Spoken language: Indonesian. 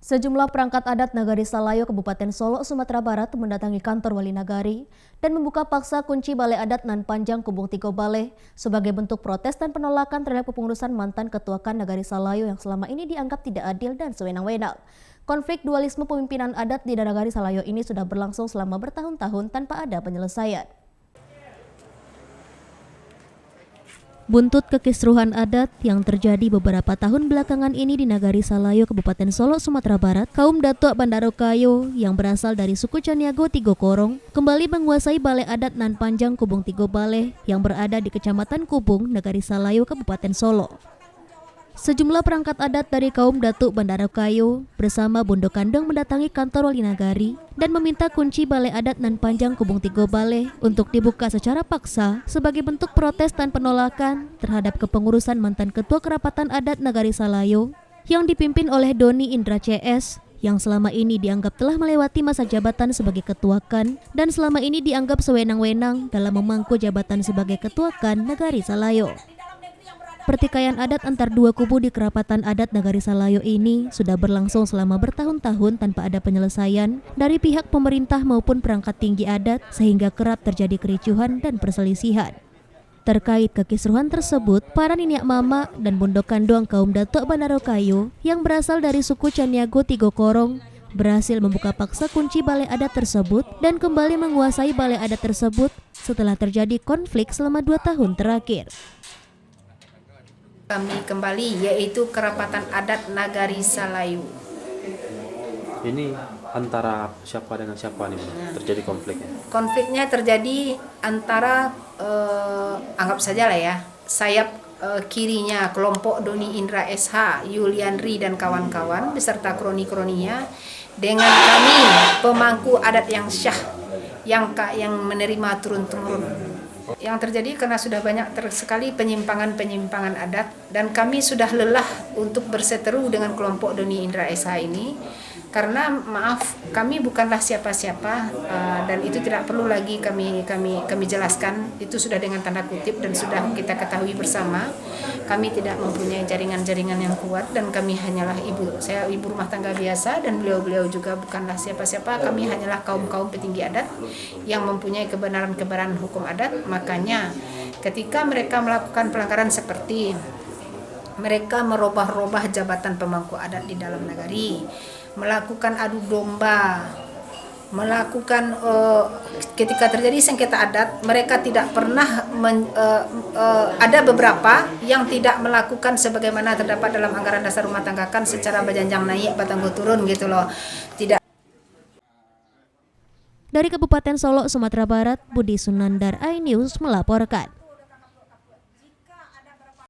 Sejumlah perangkat adat Nagari Salayo Kabupaten Solo, Sumatera Barat mendatangi kantor Wali Nagari dan membuka paksa kunci Balai Adat Nan Panjang Kubung Tigo Baleh sebagai bentuk protes dan penolakan terhadap kepengurusan mantan Ketua KAN Nagari Salayo yang selama ini dianggap tidak adil dan sewenang-wenang. Konflik dualisme pemimpinan adat di Nagari Salayo ini sudah berlangsung selama bertahun-tahun tanpa ada penyelesaian. Buntut kekisruhan adat yang terjadi beberapa tahun belakangan ini di Nagari Salayo, Kabupaten Solo, Sumatera Barat, kaum Datuk Bandarokayo yang berasal dari suku Caniago Tigo Korong kembali menguasai Balai Adat Nan Panjang Kubung Tigo Baleh yang berada di Kecamatan Kubung, Nagari Salayo, Kabupaten Solo. Sejumlah perangkat adat dari kaum Datuk Bandarokayo bersama Bondo Kandong mendatangi kantor Wali Nagari dan meminta kunci Balai Adat Nan Panjang Kubung Tigo Baleh untuk dibuka secara paksa sebagai bentuk protes dan penolakan terhadap kepengurusan mantan Ketua Kerapatan Adat Nagari Salayo yang dipimpin oleh Doni Indra CS yang selama ini dianggap telah melewati masa jabatan sebagai Ketua KAN dan selama ini dianggap sewenang-wenang dalam memangku jabatan sebagai Ketua KAN Nagari Salayo. Pertikaian adat antar dua kubu di Kerapatan Adat Nagari Salayo ini sudah berlangsung selama bertahun-tahun tanpa ada penyelesaian dari pihak pemerintah maupun perangkat tinggi adat sehingga kerap terjadi kericuhan dan perselisihan. Terkait kekisruhan tersebut, para niniak mama dan Bondo Kandong kaum Datuk Bandarokayo yang berasal dari suku Caniago Tigo Korong berhasil membuka paksa kunci Balai Adat tersebut dan kembali menguasai Balai Adat tersebut setelah terjadi konflik selama 2 tahun terakhir. Kami kembali yaitu Kerapatan Adat Nagari Salayo. Ini antara siapa dengan siapa nih terjadi konfliknya? Konfliknya terjadi antara anggap saja lah ya, sayap kirinya kelompok Doni Indra SH, Yulianri dan kawan-kawan beserta kroni-kroninya dengan kami pemangku adat yang syah yang menerima turun-temurun. Yang terjadi karena sudah banyak sekali penyimpangan-penyimpangan adat dan kami sudah lelah untuk berseteru dengan kelompok Doni Indra SH ini karena maaf kami bukanlah siapa-siapa dan itu tidak perlu lagi kami jelaskan, itu sudah dengan tanda kutip dan sudah kita ketahui bersama. Kami tidak mempunyai jaringan-jaringan yang kuat dan kami hanyalah saya ibu rumah tangga biasa dan beliau juga bukanlah siapa-siapa. Kami hanyalah kaum-kaum petinggi adat yang mempunyai kebenaran-kebenaran hukum adat. Makanya ketika mereka melakukan pelanggaran seperti mereka merubah-rubah jabatan pemangku adat di dalam nagari, melakukan adu domba, melakukan ketika terjadi sengketa adat, mereka tidak pernah ada beberapa yang tidak melakukan sebagaimana terdapat dalam anggaran dasar rumah tangga kan secara berjenjang naik batanggo turun gitu loh. Tidak. Dari Kabupaten Solo, Sumatera Barat, Budi Sunandar, iNews melaporkan.